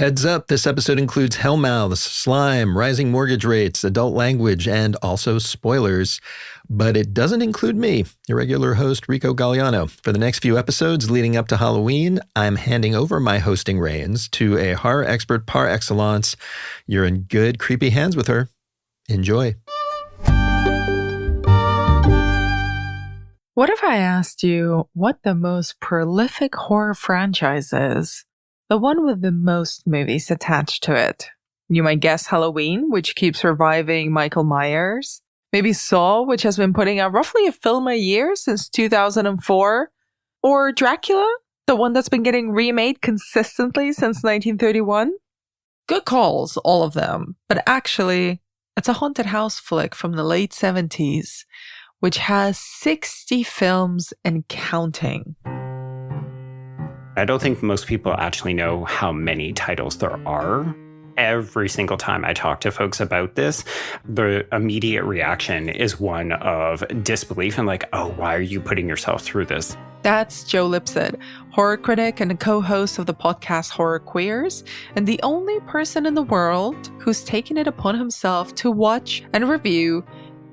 Heads up, this episode includes hellmouths, slime, rising mortgage rates, adult language, and also spoilers. But it doesn't include me, your regular host, Rico Galliano. For the next few episodes leading up to Halloween, I'm handing over my hosting reins to a horror expert par excellence. You're in good, creepy hands with her. Enjoy. What if I asked you what the most prolific horror franchise is? The one with the most movies attached to it. You might guess Halloween, which keeps reviving Michael Myers. Maybe Saw, which has been putting out roughly a film a year since 2004. Or Dracula, the one that's been getting remade consistently since 1931. Good calls, all of them. But actually, it's a haunted house flick from the late 70s, which has 60 films and counting. I don't think most people actually know how many titles there are. Every single time I talk to folks about this, the immediate reaction is one of disbelief and like, oh, why are you putting yourself through this? That's Joe Lipsett, horror critic and a co-host of the podcast Horror Queers, and the only person in the world who's taken it upon himself to watch and review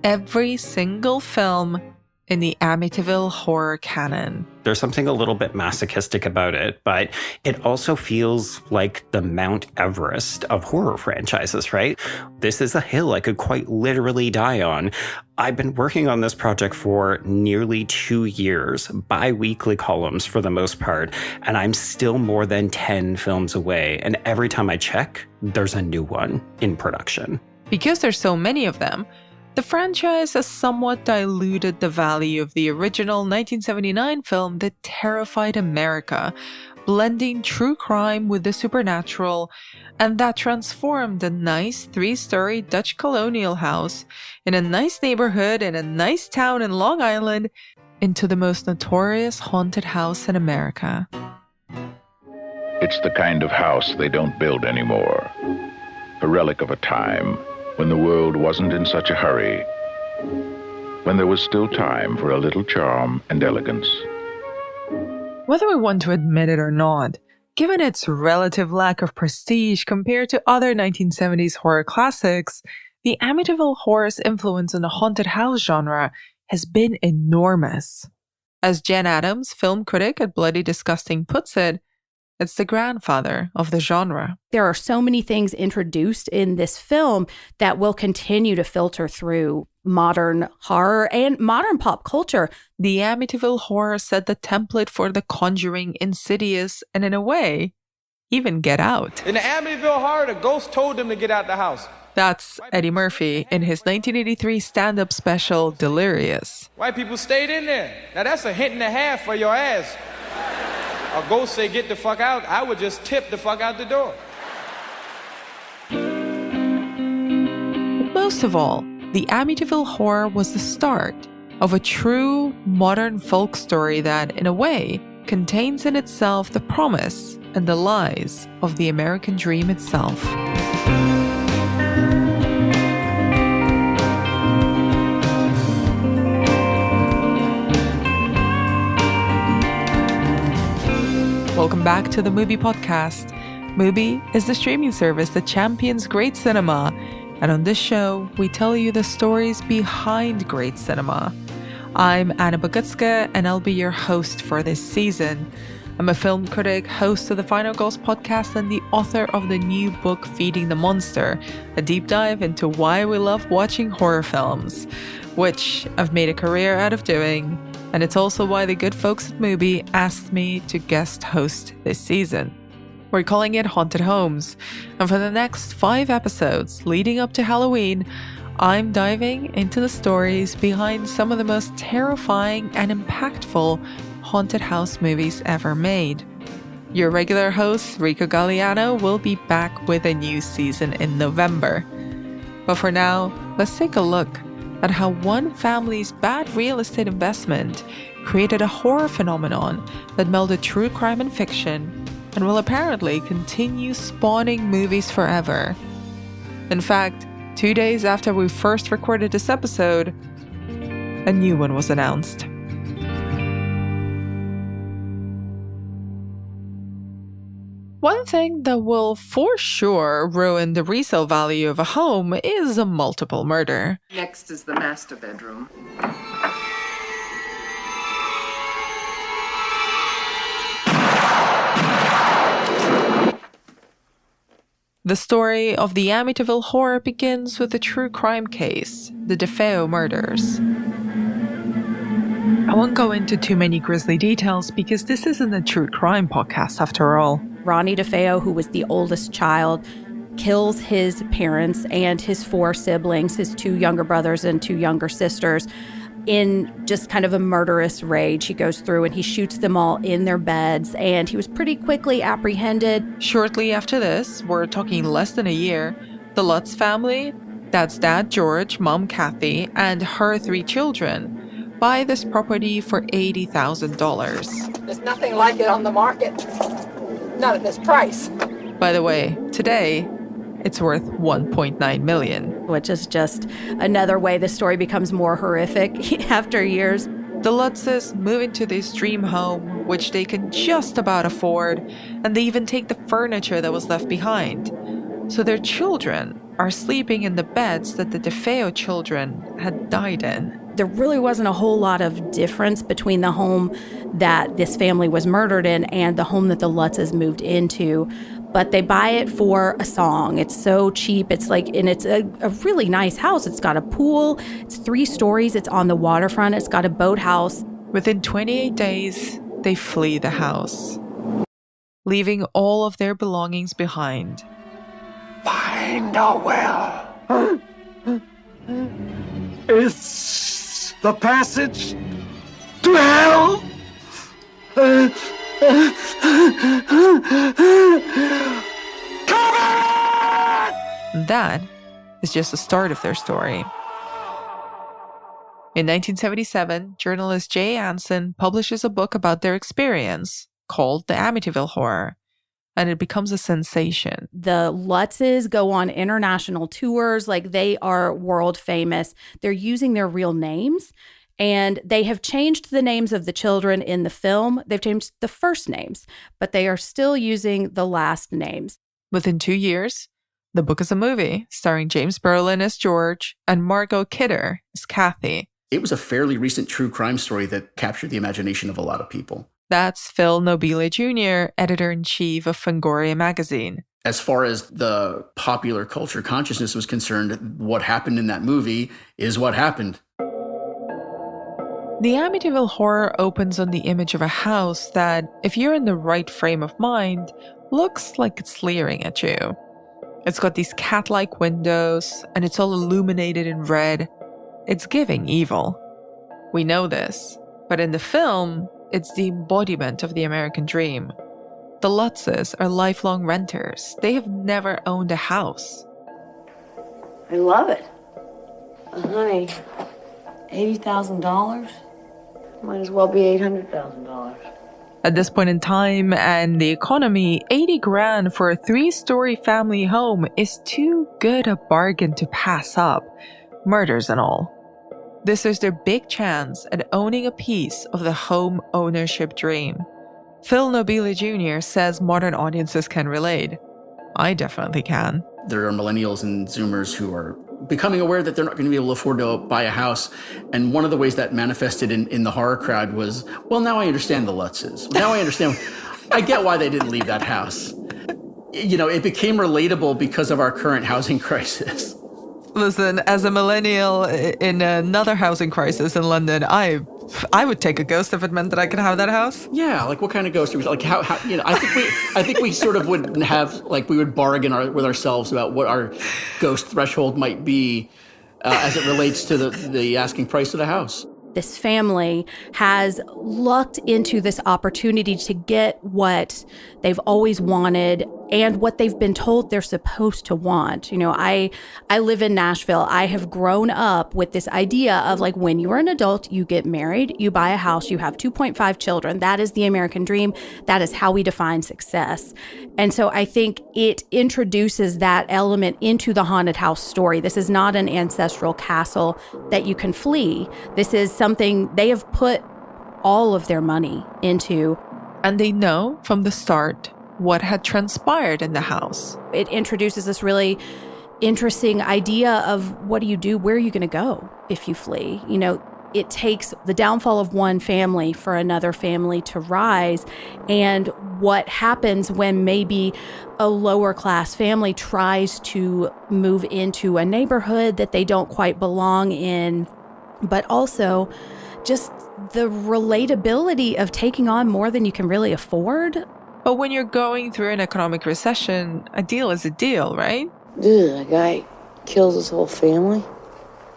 every single film in the Amityville horror canon. There's something a little bit masochistic about it, but it also feels like the Mount Everest of horror franchises, right? This is a hill I could quite literally die on. I've been working on this project for nearly 2 years, bi-weekly columns for the most part, and I'm still more than 10 films away. And every time I check, there's a new one in production. Because there's so many of them, the franchise has somewhat diluted the value of the original 1979 film that terrified America, blending true crime with the supernatural, and that transformed a nice 3-story Dutch Colonial house in a nice neighborhood in a nice town in Long Island into the most notorious haunted house in America. It's the kind of house they don't build anymore. A relic of a time when the world wasn't in such a hurry, when there was still time for a little charm and elegance. Whether we want to admit it or not, given its relative lack of prestige compared to other 1970s horror classics, the Amityville Horror's influence on the haunted house genre has been enormous. As Jenn Addams, film critic at Bloody Disgusting, puts it, it's the grandfather of the genre. There are so many things introduced in this film that will continue to filter through modern horror and modern pop culture. The Amityville Horror set the template for The Conjuring, Insidious, and in a way, even Get Out. In the Amityville Horror, the ghost told them to get out the house. That's Eddie Murphy in his 1983 stand-up special, Delirious. White people stayed in there. Now that's a hint and a half for your ass. A ghost say get the fuck out, I would just tip the fuck out the door. But most of all, the Amityville Horror was the start of a true modern folk story that, in a way, contains in itself the promise and the lies of the American dream itself. Welcome back to the MUBI Podcast. MUBI is the streaming service that champions great cinema, and on this show, we tell you the stories behind great cinema. I'm Anna Bogutska, and I'll be your host for this season. I'm a film critic, host of the Final Girls podcast, and the author of the new book, Feeding the Monster, a deep dive into why we love watching horror films, which I've made a career out of doing. And it's also why the good folks at MUBI asked me to guest host this season. We're calling it Haunted Homes, and for the next 5 episodes leading up to Halloween, I'm diving into the stories behind some of the most terrifying and impactful haunted house movies ever made. Your regular host, Rico Galliano, will be back with a new season in November. But for now, let's take a look at how one family's bad real estate investment created a horror phenomenon that melded true crime and fiction and will apparently continue spawning movies forever. In fact, 2 days after we first recorded this episode, a new one was announced. One thing that will for sure ruin the resale value of a home is a multiple murder. Next is the master bedroom. The story of the Amityville Horror begins with a true crime case, the DeFeo murders. I won't go into too many grisly details because this isn't a true crime podcast after all. Ronnie DeFeo, who was the oldest child, kills his parents and his 4 siblings, his 2 younger brothers and 2 younger sisters, in just kind of a murderous rage. He goes through and he shoots them all in their beds, and he was pretty quickly apprehended. Shortly after this, we're talking less than a year, the Lutz family, that's Dad George, Mom Kathy, and her 3 children, buy this property for $80,000. There's nothing like it on the market. Not at this price. By the way, today, it's worth $1.9 million. Which is just another way the story becomes more horrific after years. The Lutzes move into this dream home, which they can just about afford, and they even take the furniture that was left behind. So their children are sleeping in the beds that the DeFeo children had died in. There really wasn't a whole lot of difference between the home that this family was murdered in and the home that the Lutzes moved into. But they buy it for a song. It's so cheap. It's like, and it's a really nice house. It's got a pool. It's 3 stories. It's on the waterfront. It's got a boathouse. Within 28 days, they flee the house, leaving all of their belongings behind. Find a well. It's the passage to hell. That is just the start of their story. In 1977, journalist Jay Anson publishes a book about their experience called The Amityville Horror, and it becomes a sensation. The Lutzes go on international tours, like they are world famous. They're using their real names, and they have changed the names of the children in the film. They've changed the first names, but they are still using the last names. Within 2 years, the book is a movie starring James Brolin as George and Margot Kidder as Kathy. It was a fairly recent true crime story that captured the imagination of a lot of people. That's Phil Nobile Jr., editor-in-chief of Fangoria magazine. As far as the popular culture consciousness was concerned, what happened in that movie is what happened. The Amityville Horror opens on the image of a house that, if you're in the right frame of mind, looks like it's leering at you. It's got these cat-like windows, and it's all illuminated in red. It's giving evil. We know this, but in the film, it's the embodiment of the American dream. The Lutzes are lifelong renters. They have never owned a house. I love it. Honey, $80,000? Might as well be $800,000. At this point in time and the economy, $80,000 for a 3-story family home is too good a bargain to pass up, murders and all. This is their big chance at owning a piece of the home ownership dream. Phil Nobile Jr. says modern audiences can relate. I definitely can. There are millennials and Zoomers who are becoming aware that they're not going to be able to afford to buy a house. And one of the ways that manifested in the horror crowd was, well, now I understand the Lutzes. Now I understand. I get why they didn't leave that house. You know, it became relatable because of our current housing crisis. Listen, as a millennial in another housing crisis in London, I would take a ghost if it meant that I could have that house. Yeah, like what kind of ghost? Like how you know? I think we sort of would have, like, we would bargain with ourselves about what our ghost threshold might be as it relates to the asking price of the house. This family has lucked into this opportunity to get what they've always wanted and what they've been told they're supposed to want. You know, I live in Nashville. I have grown up with this idea of, like, when you are an adult, you get married, you buy a house, you have 2.5 children. That is the American dream. That is how we define success. And so I think it introduces that element into the haunted house story. This is not an ancestral castle that you can flee. This is something they have put all of their money into. And they know from the start what had transpired in the house. It introduces this really interesting idea of what do you do? Where are you going to go if you flee? You know, it takes the downfall of one family for another family to rise. And what happens when maybe a lower class family tries to move into a neighborhood that they don't quite belong in, but also just the relatability of taking on more than you can really afford. But when you're going through an economic recession, a deal is a deal, right? Dude, a guy kills his whole family?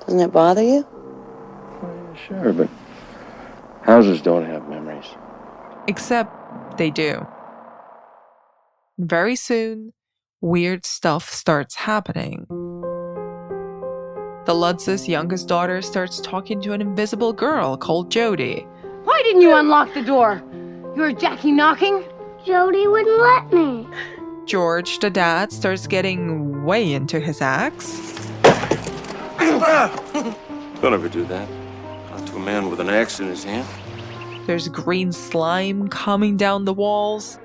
Doesn't that bother you? Sure, but houses don't have memories. Except they do. Very soon, weird stuff starts happening. The Lutz's youngest daughter starts talking to an invisible girl called Jody. Why didn't you unlock the door? You were Jackie knocking? Jody wouldn't let me. George, the dad, starts getting way into his axe. Don't ever do that. Not to a man with an axe in his hand. There's green slime coming down the walls.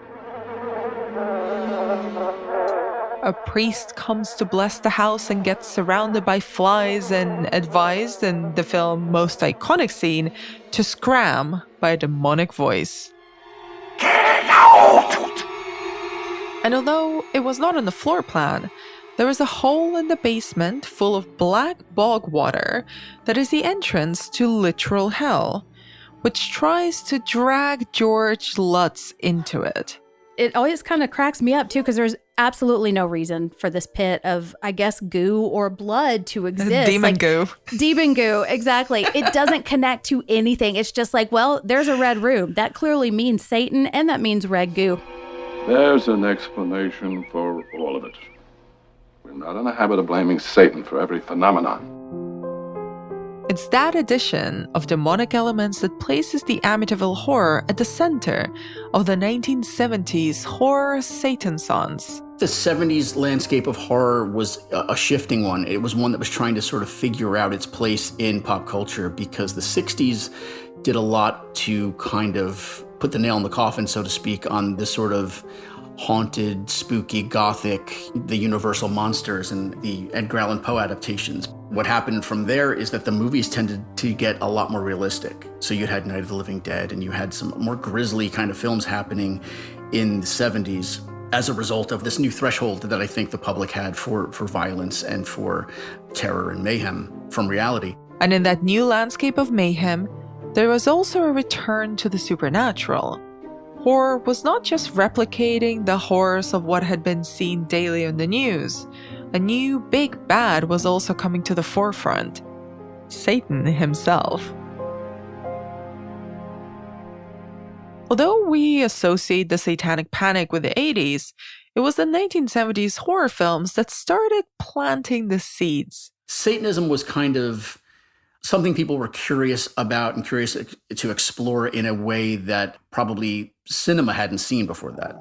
A priest comes to bless the house and gets surrounded by flies and advised, in the film's most iconic scene, to scram by a demonic voice. Get out! And although it was not on the floor plan, there is a hole in the basement full of black bog water that is the entrance to literal hell, which tries to drag George Lutz into it. It always kind of cracks me up, too, because there's absolutely no reason for this pit of, I guess, goo or blood to exist. Demon goo. Demon goo, exactly. It doesn't connect to anything. It's just like, well, there's a red room. That clearly means Satan, and that means red goo. There's an explanation for all of it. We're not in the habit of blaming Satan for every phenomenon. It's that addition of demonic elements that places the Amityville Horror at the center of the 1970s horror Satansons. The 70s landscape of horror was a shifting one. It was one that was trying to sort of figure out its place in pop culture, because the 60s did a lot to kind of put the nail in the coffin, so to speak, on this sort of haunted, spooky, gothic, the Universal monsters and the Edgar Allan Poe adaptations. What happened from there is that the movies tended to get a lot more realistic. So you had Night of the Living Dead, and you had some more grisly kind of films happening in the 70s as a result of this new threshold that I think the public had for violence and for terror and mayhem from reality. And in that new landscape of mayhem, there was also a return to the supernatural. Horror was not just replicating the horrors of what had been seen daily on the news. A new big bad was also coming to the forefront: Satan himself. Although we associate the Satanic Panic with the 80s, it was the 1970s horror films that started planting the seeds. Satanism was kind of something people were curious about and curious to explore in a way that probably cinema hadn't seen before that.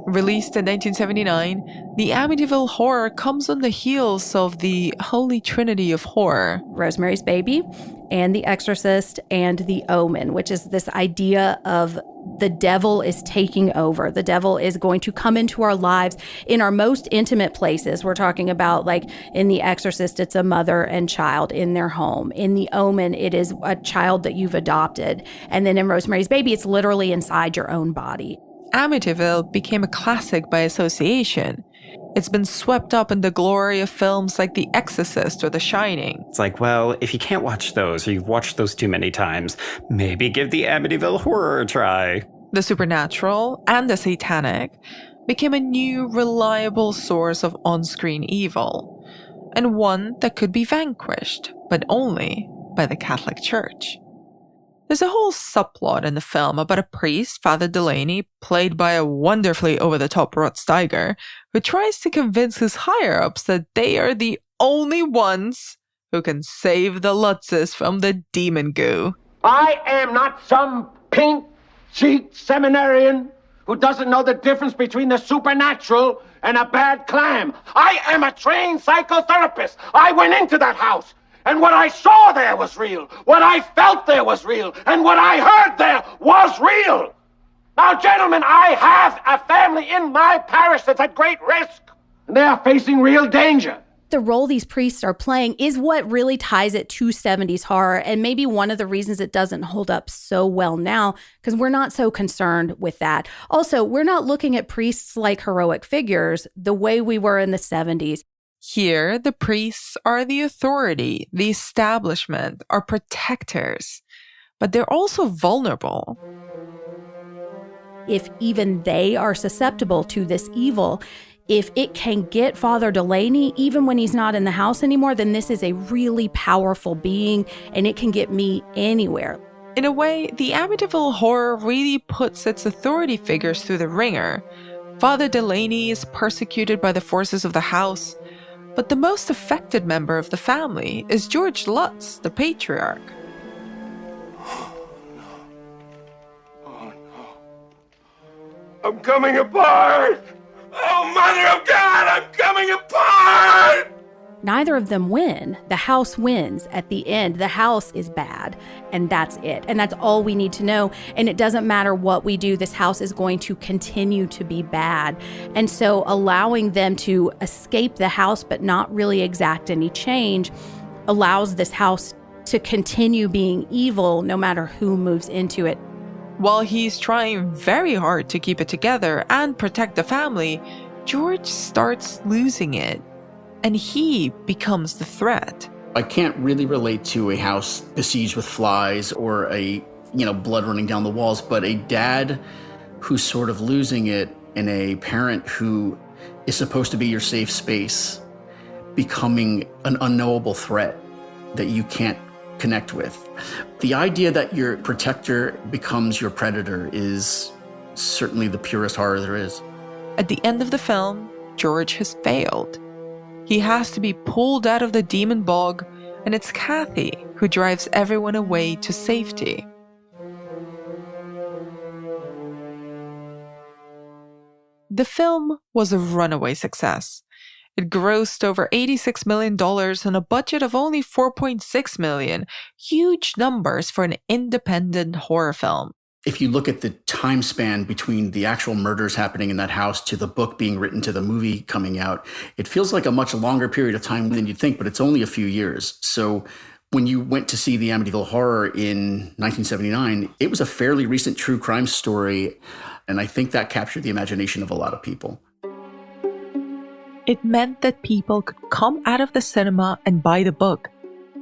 Released in 1979, the Amityville Horror comes on the heels of the Holy Trinity of horror: Rosemary's Baby, and The Exorcist, and The Omen, which is this idea of the devil is taking over. The devil is going to come into our lives in our most intimate places. We're talking about, like, in The Exorcist, it's a mother and child in their home. In The Omen, it is a child that you've adopted. And then in Rosemary's Baby, it's literally inside your own body. Amityville became a classic by association. It's been swept up in the glory of films like The Exorcist or The Shining. It's like, well, if you can't watch those, or you've watched those too many times, maybe give the Amityville Horror a try. The supernatural and the satanic became a new, reliable source of on-screen evil, and one that could be vanquished, but only by the Catholic Church. There's a whole subplot in the film about a priest, Father Delaney, played by a wonderfully over-the-top Rod Steiger, who tries to convince his higher-ups that they are the only ones who can save the Lutzes from the demon goo. I am not some pink-cheeked seminarian who doesn't know the difference between the supernatural and a bad clam. I am a trained psychotherapist. I went into that house. And what I saw there was real. What I felt there was real. And what I heard there was real. Now, gentlemen, I have a family in my parish that's at great risk, and they are facing real danger. The role these priests are playing is what really ties it to 70s horror, and maybe one of the reasons it doesn't hold up so well now, because we're not so concerned with that. Also, we're not looking at priests like heroic figures the way we were in the 70s. Here, the priests are the authority, the establishment, are protectors, but they're also vulnerable. If even they are susceptible to this evil, if it can get Father Delaney, even when he's not in the house anymore, then this is a really powerful being, and it can get me anywhere. In a way, the Amityville Horror really puts its authority figures through the ringer. Father Delaney is persecuted by the forces of the house, but the most affected member of the family is George Lutz, the patriarch. I'm coming apart! Oh, Mother of God, I'm coming apart! Neither of them win. The house wins at the end. The house is bad, and that's it. And that's all we need to know. And it doesn't matter what we do, this house is going to continue to be bad. And so allowing them to escape the house but not really exact any change allows this house to continue being evil no matter who moves into it. While he's trying very hard to keep it together and protect the family, George starts losing it, and he becomes the threat. I can't really relate to a house besieged with flies or blood running down the walls, but a dad who's sort of losing it and a parent who is supposed to be your safe space becoming an unknowable threat that you can't connect with. The idea that your protector becomes your predator is certainly the purest horror there is. At the end of the film, George has failed. He has to be pulled out of the demon bog, and it's Kathy who drives everyone away to safety. The film was a runaway success. It grossed over $86 million on a budget of only $4.6 million. Huge numbers for an independent horror film. If you look at the time span between the actual murders happening in that house to the book being written to the movie coming out, it feels like a much longer period of time than you'd think, but it's only a few years. So when you went to see the Amityville Horror in 1979, it was a fairly recent true crime story, and I think that captured the imagination of a lot of people. It meant that people could come out of the cinema and buy the book.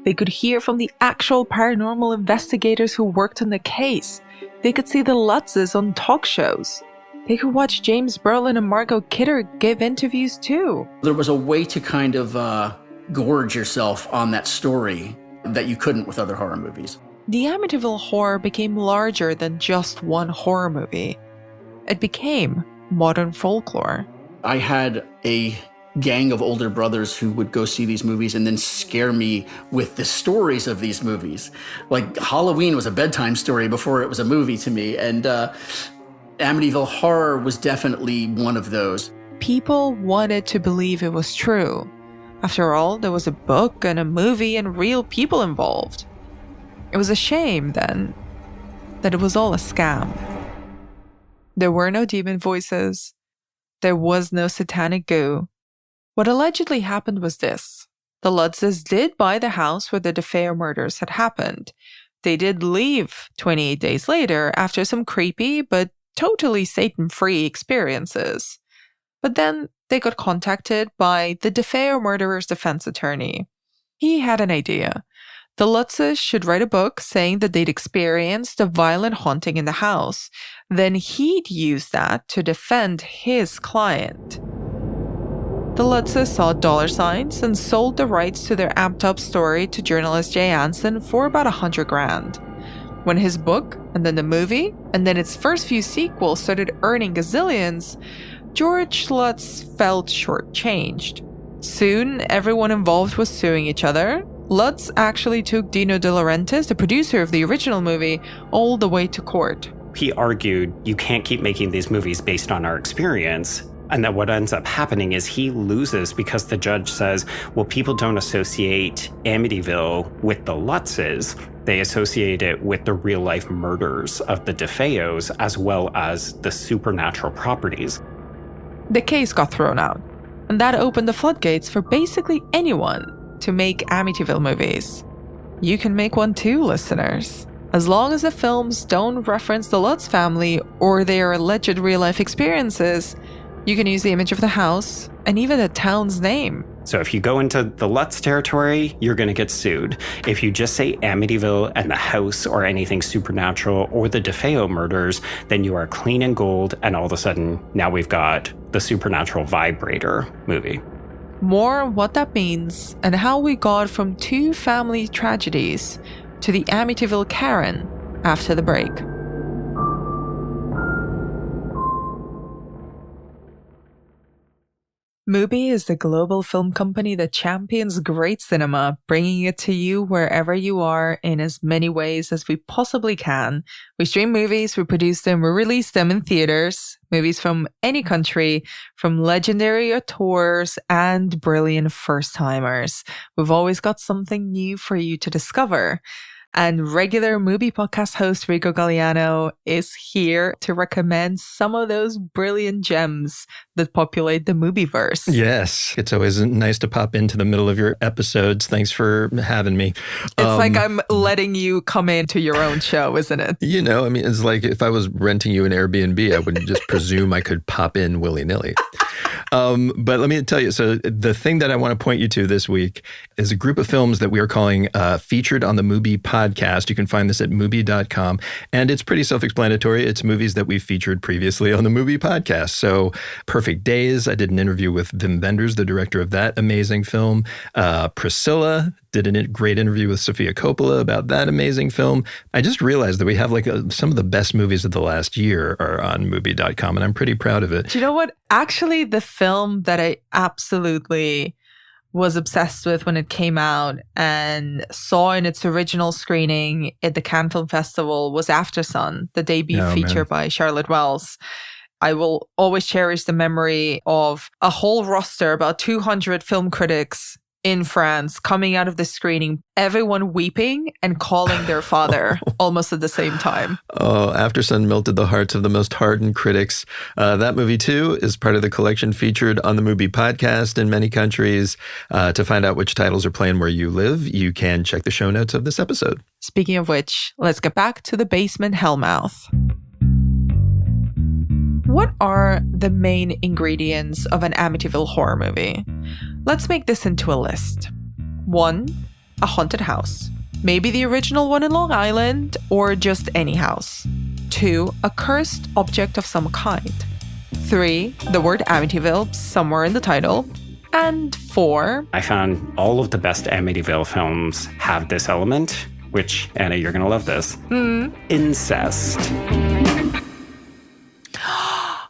They could hear from the actual paranormal investigators who worked on the case. They could see the Lutzes on talk shows. They could watch James Brolin and Margot Kidder give interviews too. There was a way to kind of gorge yourself on that story that you couldn't with other horror movies. The Amityville Horror became larger than just one horror movie. It became modern folklore. I had a gang of older brothers who would go see these movies and then scare me with the stories of these movies. Like Halloween was a bedtime story before it was a movie to me, and Amityville Horror was definitely one of those. People wanted to believe it was true. After all, there was a book and a movie and real people involved. It was a shame, then, that it was all a scam. There were no demon voices. There was no satanic goo. What allegedly happened was this. The Lutzes did buy the house where the DeFeo murders had happened. They did leave 28 days later after some creepy but totally Satan-free experiences. But then they got contacted by the DeFeo murderer's defense attorney. He had an idea. The Lutzes should write a book saying that they'd experienced a violent haunting in the house. Then he'd use that to defend his client. The Lutzes saw dollar signs and sold the rights to their amped-up story to journalist Jay Anson for about $100,000. When his book, and then the movie, and then its first few sequels started earning gazillions, George Lutz felt shortchanged. Soon, everyone involved was suing each other. Lutz actually took Dino De Laurentiis, the producer of the original movie, all the way to court. He argued, you can't keep making these movies based on our experience. And that what ends up happening is he loses because the judge says, well, people don't associate Amityville with the Lutzes. They associate it with the real-life murders of the DeFeos as well as the supernatural properties. The case got thrown out, and that opened the floodgates for basically anyone to make Amityville movies. You can make one too, listeners. As long as the films don't reference the Lutz family or their alleged real-life experiences, you can use the image of the house and even the town's name. So if you go into the Lutz territory, you're going to get sued. If you just say Amityville and the house or anything supernatural or the DeFeo murders, then you are clean and gold, and all of a sudden, now we've got the Supernatural Vibrator movie. More on what that means and how we got from two family tragedies to the Amityville Karen after the break. MUBI is the global film company that champions great cinema, bringing it to you wherever you are in as many ways as we possibly can. We stream movies, we produce them, we release them in theaters, movies from any country, from legendary auteurs and brilliant first-timers. We've always got something new for you to discover. And regular MUBI Podcast host Rico Galliano is here to recommend some of those brilliant gems that populate the MUBIverse. Yes, it's always nice to pop into the middle of your episodes. Thanks for having me. It's like I'm letting you come into your own show, isn't it? You know, I mean, it's like if I was renting you an Airbnb, I wouldn't just presume I could pop in willy-nilly. But let me tell you, so the thing that I want to point you to this week is a group of films that we are calling Featured on the MUBI Podcast. You can find this at MUBI.com, and it's pretty self-explanatory. It's movies that we've featured previously on the MUBI Podcast. So Perfect Days, I did an interview with Wim Wenders, the director of that amazing film. Priscilla, did a great interview with Sofia Coppola about that amazing film. I just realized that we have like some of the best movies of the last year are on MUBI.com, and I'm pretty proud of it. Do you know what? Actually, the film that I absolutely was obsessed with when it came out and saw in its original screening at the Cannes Film Festival was Aftersun, the debut feature by Charlotte Wells. I will always cherish the memory of a whole roster, about 200 film critics in France coming out of the screening, everyone weeping and calling their father almost at the same time. Oh, Aftersun melted the hearts of the most hardened critics. That movie, too, is part of the collection featured on the MUBI Podcast in many countries. To find out which titles are playing where you live, you can check the show notes of this episode. Speaking of which, let's get back to the basement hellmouth. What are the ingredients ingredients of an Amityville horror movie? Let's make this into a list. 1, a haunted house. Maybe the original one in Long Island, or just any house. 2, a cursed object of some kind. 3, the word Amityville somewhere in the title. And 4... I found all of the best Amityville films have this element, which, Anna, you're going to love this. Incest.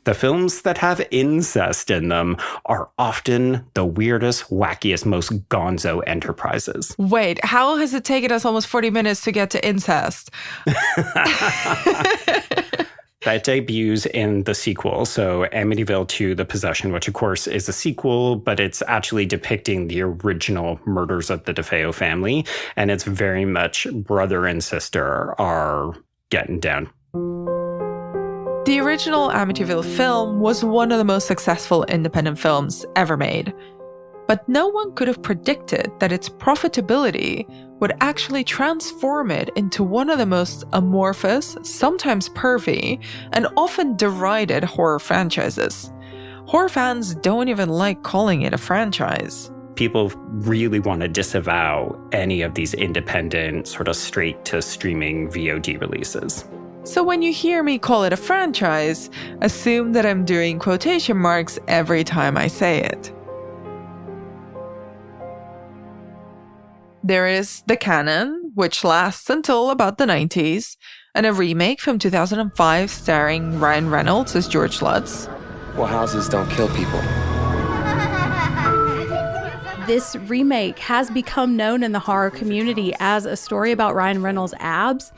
The films that have incest in them are often the weirdest, wackiest, most gonzo enterprises. Wait, how has it taken us almost 40 minutes to get to incest? That debuts in the sequel, so Amityville 2, The Possession, which of course is a sequel, but it's actually depicting the original murders of the DeFeo family, and it's very much brother and sister are getting down. The original Amityville film was one of the most successful independent films ever made. But no one could have predicted that its profitability would actually transform it into one of the most amorphous, sometimes pervy, and often derided horror franchises. Horror fans don't even like calling it a franchise. People really want to disavow any of these independent, sort of straight-to-streaming VOD releases. So when you hear me call it a franchise, assume that I'm doing quotation marks every time I say it. There is the canon, which lasts until about the 90s, and a remake from 2005 starring Ryan Reynolds as George Lutz. Well, houses don't kill people. This remake has become known in the horror community as a story about Ryan Reynolds' abs.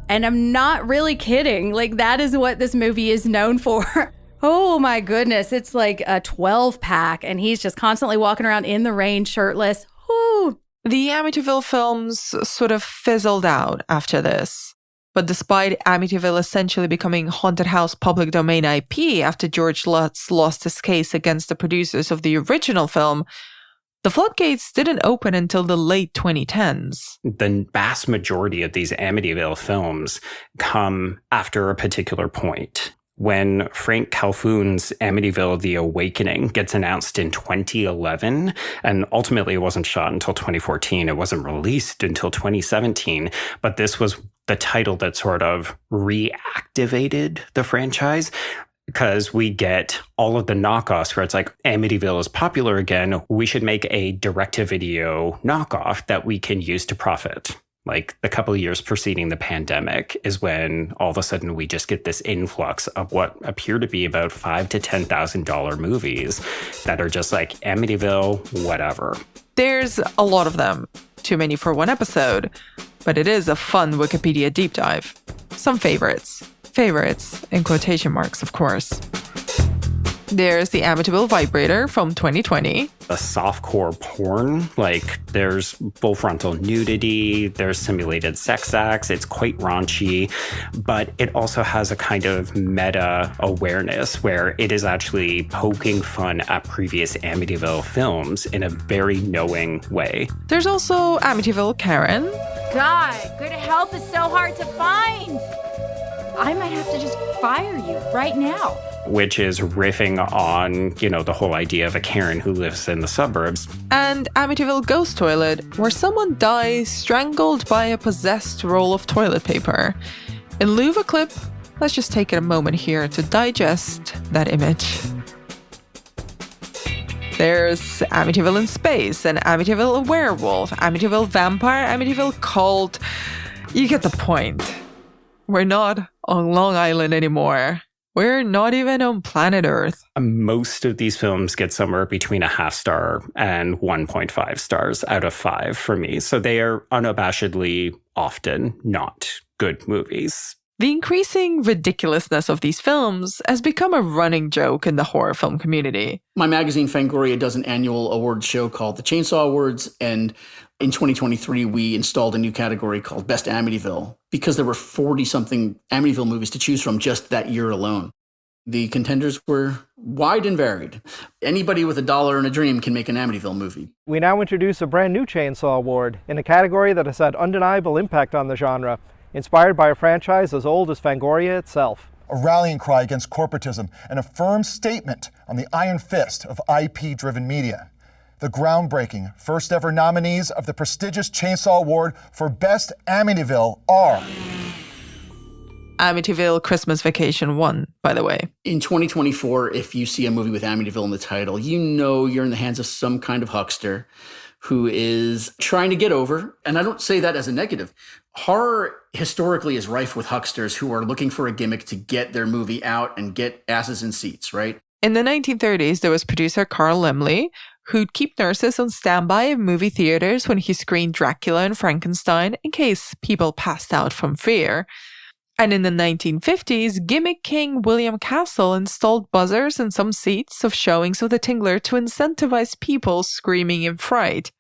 And I'm not really kidding. Like, that is what this movie is known for. Oh my goodness. It's like a 12-pack and he's just constantly walking around in the rain shirtless. Ooh. The Amityville films sort of fizzled out after this. But despite Amityville essentially becoming haunted house public domain IP after George Lutz lost his case against the producers of the original film, the floodgates didn't open until the late 2010s. The vast majority of these Amityville films come after a particular point. When Frank Calhoun's Amityville: The Awakening gets announced in 2011, and ultimately it wasn't shot until 2014, it wasn't released until 2017, but this was the title that sort of reactivated the franchise, because we get all of the knockoffs where it's like, Amityville is popular again, we should make a direct-to-video knockoff that we can use to profit. Like the couple of years preceding the pandemic is when all of a sudden we just get this influx of what appear to be about $5,000 to $10,000 movies that are just like Amityville, whatever. There's a lot of them. Too many for one episode. But it is a fun Wikipedia deep dive. Some favorites. Favorites in quotation marks, of course. There's the Amityville Vibrator from 2020. The softcore porn, like there's full frontal nudity, there's simulated sex acts, it's quite raunchy, but it also has a kind of meta awareness where it is actually poking fun at previous Amityville films in a very knowing way. There's also Amityville Karen. God, good help is so hard to find. I might have to just fire you right now. Which is riffing on, the whole idea of a Karen who lives in the suburbs. And Amityville Ghost Toilet, where someone dies strangled by a possessed roll of toilet paper. In lieu of a clip, let's just take a moment here to digest that image. There's Amityville in Space, and Amityville Werewolf, Amityville Vampire, Amityville Cult. You get the point. We're not on Long Island anymore. We're not even on planet Earth. Most of these films get somewhere between a 0.5 star and 1.5 stars out of 5 for me. So they are unabashedly often not good movies. The increasing ridiculousness of these films has become a running joke in the horror film community. My magazine, Fangoria, does an annual awards show called the Chainsaw Awards, and in 2023, we installed a new category called Best Amityville because there were 40-something Amityville movies to choose from just that year alone. The contenders were wide and varied. Anybody with $1 and a dream can make an Amityville movie. We now introduce a brand new Chainsaw Award in a category that has had undeniable impact on the genre, inspired by a franchise as old as Fangoria itself. A rallying cry against corporatism and a firm statement on the iron fist of IP-driven media. The groundbreaking first ever nominees of the prestigious Chainsaw Award for Best Amityville are... Amityville Christmas Vacation won, by the way. In 2024, if you see a movie with Amityville in the title, you know you're in the hands of some kind of huckster who is trying to get over, and I don't say that as a negative. Horror historically is rife with hucksters who are looking for a gimmick to get their movie out and get asses in seats, right? In the 1930s, there was producer Carl Laemmle, who'd keep nurses on standby in movie theaters when he screened Dracula and Frankenstein in case people passed out from fear. And in the 1950s, gimmick king William Castle installed buzzers in some seats of showings of The Tingler to incentivize people screaming in fright.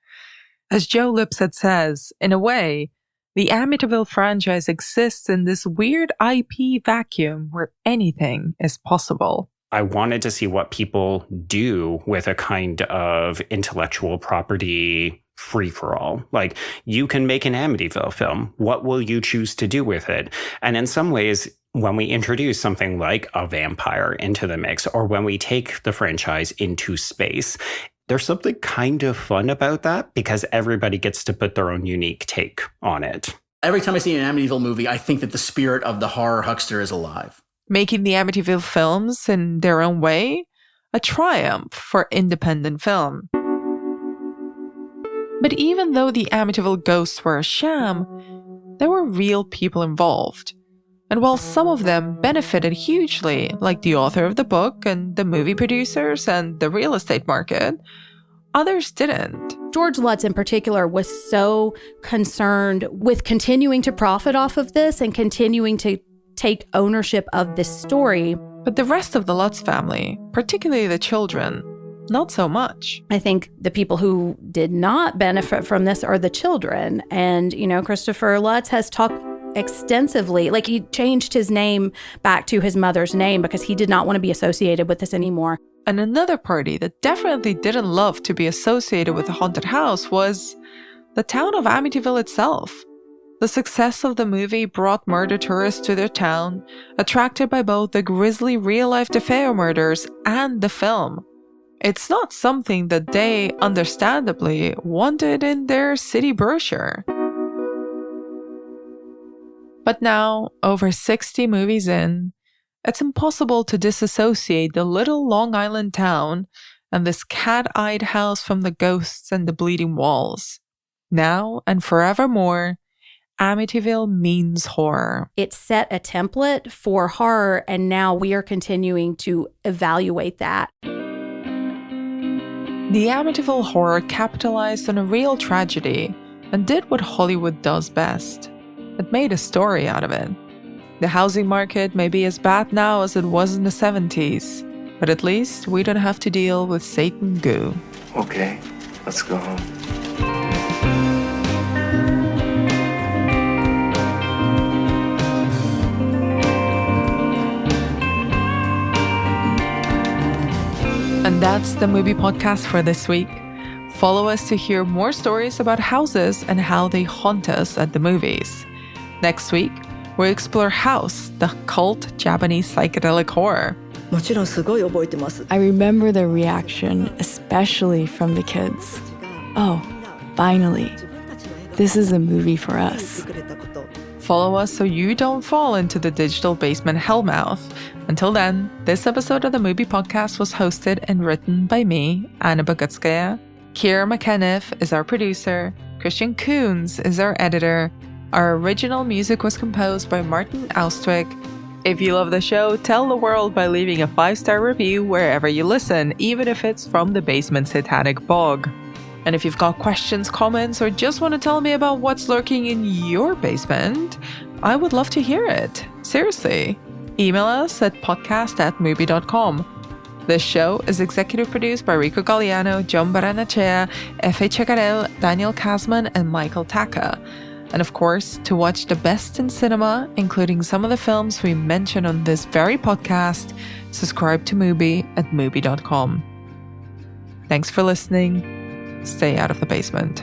As Joe Lipsett says, in a way, the Amityville franchise exists in this weird IP vacuum where anything is possible. I wanted to see what people do with a kind of intellectual property free-for-all. Like, you can make an Amityville film. What will you choose to do with it? And in some ways, when we introduce something like a vampire into the mix, or when we take the franchise into space, there's something kind of fun about that because everybody gets to put their own unique take on it. Every time I see an Amityville movie, I think that the spirit of the horror huckster is alive. Making the Amityville films in their own way, a triumph for independent film. But even though the Amityville ghosts were a sham, there were real people involved. And while some of them benefited hugely, like the author of the book and the movie producers and the real estate market, others didn't. George Lutz in particular was so concerned with continuing to profit off of this and continuing to take ownership of this story. But the rest of the Lutz family, particularly the children, not so much. I think the people who did not benefit from this are the children. And, Christopher Lutz has talked extensively, like he changed his name back to his mother's name because he did not want to be associated with this anymore. And another party that definitely didn't love to be associated with the haunted house was the town of Amityville itself. The success of the movie brought murder tourists to their town, attracted by both the grisly real-life DeFeo murders and the film. It's not something that they, understandably, wanted in their city brochure. But now, over 60 movies in, it's impossible to disassociate the little Long Island town and this cat-eyed house from the ghosts and the bleeding walls. Now and forevermore, Amityville means horror. It set a template for horror, and now we are continuing to evaluate that. The Amityville Horror capitalized on a real tragedy and did what Hollywood does best. It made a story out of it. The housing market may be as bad now as it was in the 70s, but at least we don't have to deal with Satan goo. Okay, let's go home. And that's the MUBI Podcast for this week. Follow us to hear more stories about houses and how they haunt us at the movies. Next week, we explore House, the cult Japanese psychedelic horror. I remember the reaction, especially from the kids. Oh, finally. This is a movie for us. Follow us so you don't fall into the digital basement hellmouth. Until then, this episode of the MUBI Podcast was hosted and written by me, Anna Bogutskaya. Kira McKenniff is our producer. Christian Coons is our editor. Our original music was composed by Martin Austwick. If you love the show, tell the world by leaving a 5-star review wherever you listen, even if it's from the basement Satanic bog. And if you've got questions, comments, or just want to tell me about what's lurking in your basement, I would love to hear it. Seriously. Email us at podcast@mubi.com. This show is executive produced by Rico Galliano, John Baranachea, Efe Checarel, Daniel Kazman, and Michael Taka. And of course, to watch the best in cinema, including some of the films we mention on this very podcast, subscribe to MUBI at mubi.com. Thanks for listening. Stay out of the basement.